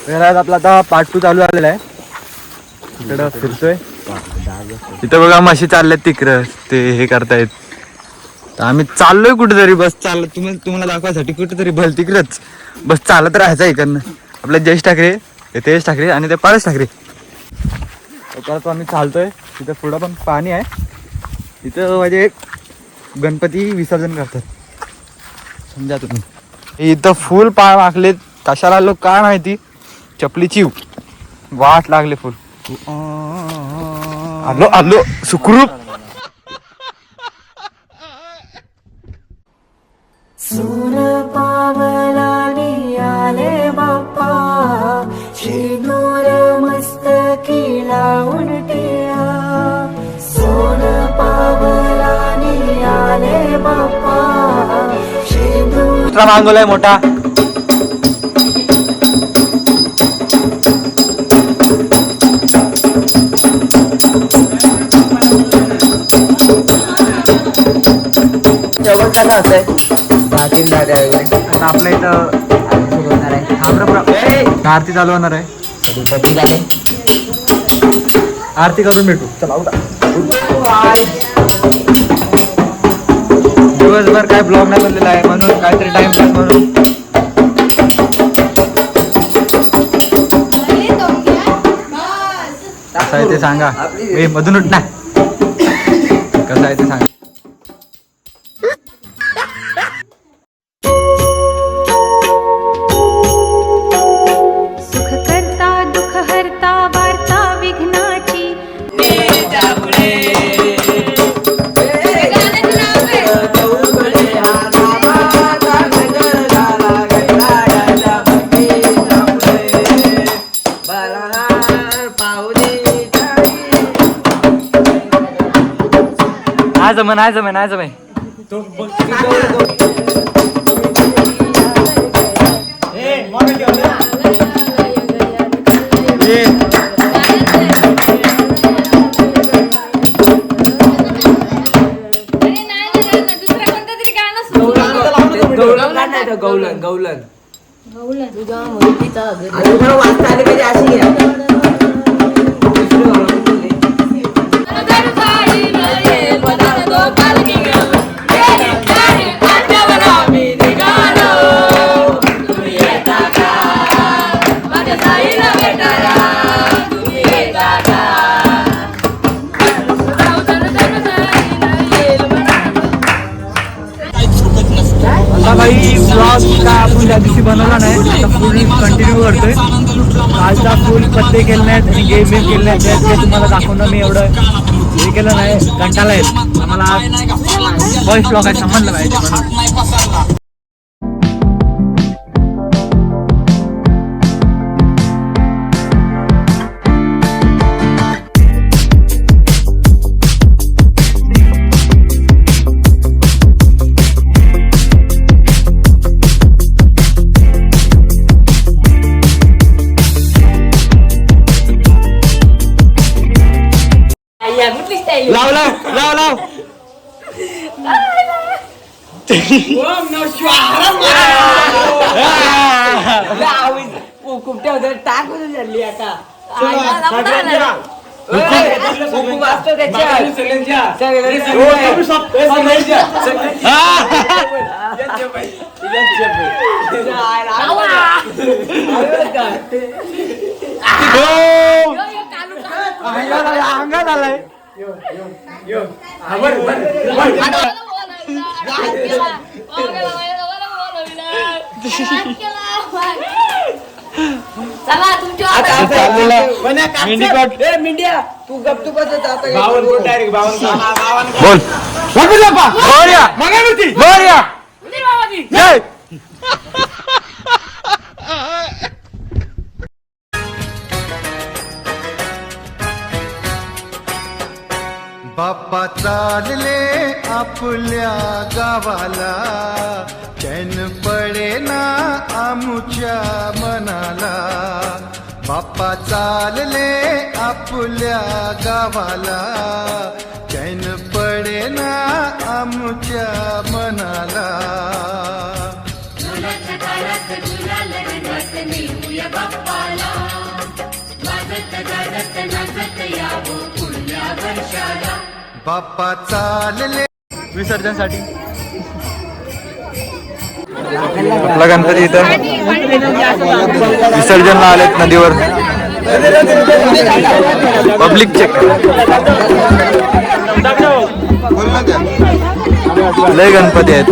घरात आपला आता पार्ट 2 चालू झालेला आहे. इकडं फिरतोय. इथं बघा म्हशी चालल्यात तिकडं ते हे करतायत. तर आम्ही चाललोय कुठेतरी बस चालत तुम्हाला दाखवायसाठी कुठेतरी भल तिकडच बस चालत राहायचं इकडनं. आपले जयेश ठाकरे, ते तेज ठाकरे आणि ते पारस ठाकरे. परत आम्ही चालतोय. तिथं पुढं पण पाणी आहे. तिथं म्हणजे गणपती विसर्जन करतात समजा तुम्ही. इथं फुल पाय मागलेत. कशाला लोक काय माहिती. चपलीची वाट लागले फुल. आलो आलो सुखरूप. सोन पावलानी आले बाप्पा शेंदूर मस्तकी लावून टिया. सोन पावलानी आले बाप्पा शेंदूर मागवलाय मोठा. जेवण कसं होतंय? आता आपल्या इथं आरती चालू होणार आहे. आरती करून भेटू. चला दिवसभर काय ब्लॉग नाही बनलेला आहे म्हणून काहीतरी टाइमपास म्हणून कसं आहे ते सांगा. मधून उठ ना. कसं आहे ते सांगा. नाही जमेन गौलन गौलन तुझ्या मुलगीचा वाचता आले पाहिजे अशी घ्या. ब्लॉग का आपण त्या दिवशी बनवला नाही. आता फुल कंटिन्यू करतोय. कालचा फुल पत्ते केले नाहीत आणि गेम केले नाहीत. ते तुम्हाला दाखवणं मी एवढं हे केलं नाही. कंटाळा आहे आम्हाला. फर्स्ट ब्लॉग आहे समजलं पाहिजे म्हणून. लाव कुठे होत टाकून झाली आता. अंगात आलाय. मीडिया तू गपचूप बाप्पा चालले आपल्या गावाला चैन पडे ना आमुच्या मनाला. बाप्पा चालले आपल्या गावाला चैन पडे ना आमुच्या मनाला. बाप्पा चालले विसर्जनसाठी आपला गणपती इथं विसर्जनला आलेत नदीवर. पब्लिक चेक लय गणपती आहेत.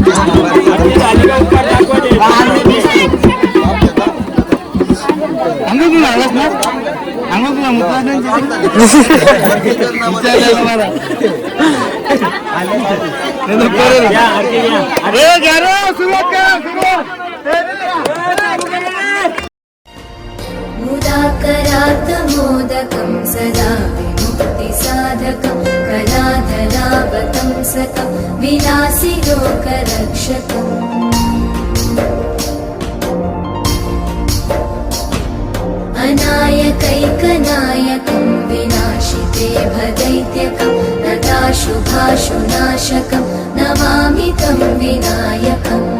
मुदाकरात् मोदकं सदा विमुक्तिसाधकं कलाधरावतं सतं विलासि लोकरक्षकम् अनायकैकनायकं विनाशिते भदैत्यकं नताशुभाशुनाशकं नमामि तं विनायकम्.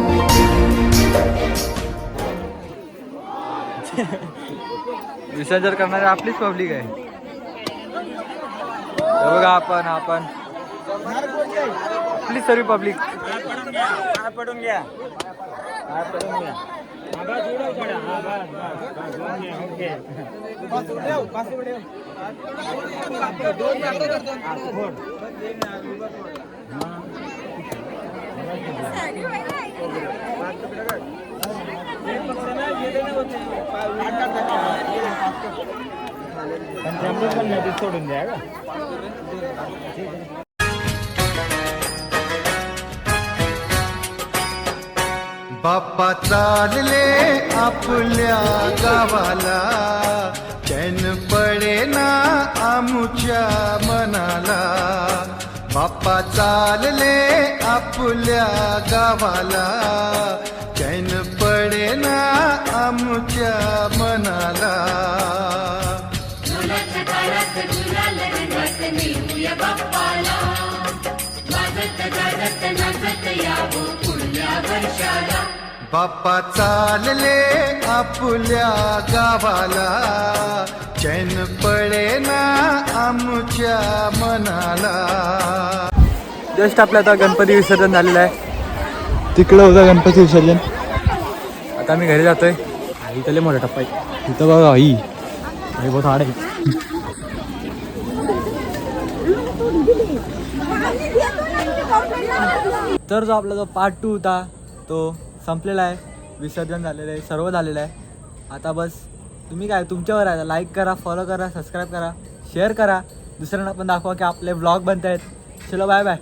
विसर्जन करणारी आपलीच पब्लिक आहे. हे बघा आपण आपली सर्व पब्लिक. सोडून द्या का. बाप्पा चालले आपल्या गावाला चैन पडेना आमुच्या मनाला. बाप्पा चालले आपल्या गावाला चैन पडेना आमुच्या मनाला. बाप्पा चालले आपल्या गावाला चैन पडेना आमुच्या मनाला. जस्ट आपलं आता गणपती विसर्जन झालेलं आहे. तिकडं होतं गणपती विसर्जन. आता मी घरी जातोय. आई त्याला मोठा टप्पा आहे तिथं बघा. आई बहुत हाड आहे. तर जो आपला जो पार्ट 2 होता तो संपलेला आहे. विसर्जन झालेलं आहे, सर्व झालेलं आहे. आता बस तुम्ही काय तुमच्यावर आहे. लाईक करा, फॉलो करा, सबस्क्राईब करा, शेअर करा. दुसऱ्यांना पण दाखवा की आपले व्लॉग बनत आहेत. चलो बाय बाय.